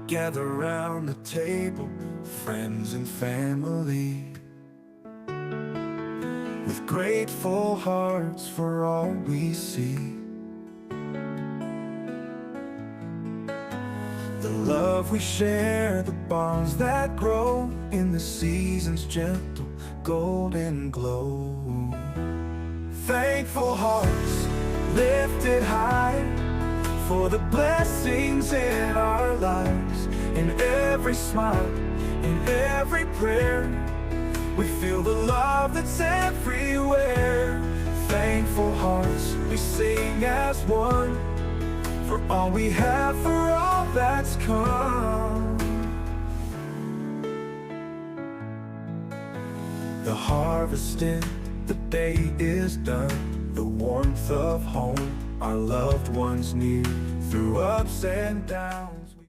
gather round the table, friends and family, with grateful hearts for all we see. The love we share, the bonds that grow in the season's gentle golden glow. Thankful hearts lifted high for the blessings in our lives. In every smile, in every prayer, we feel the love that's everywhere. Thankful hearts, we sing as one, for all we have, for all that's come. The harvest in the day is done, the warmth of home, our loved ones near, through ups and downs.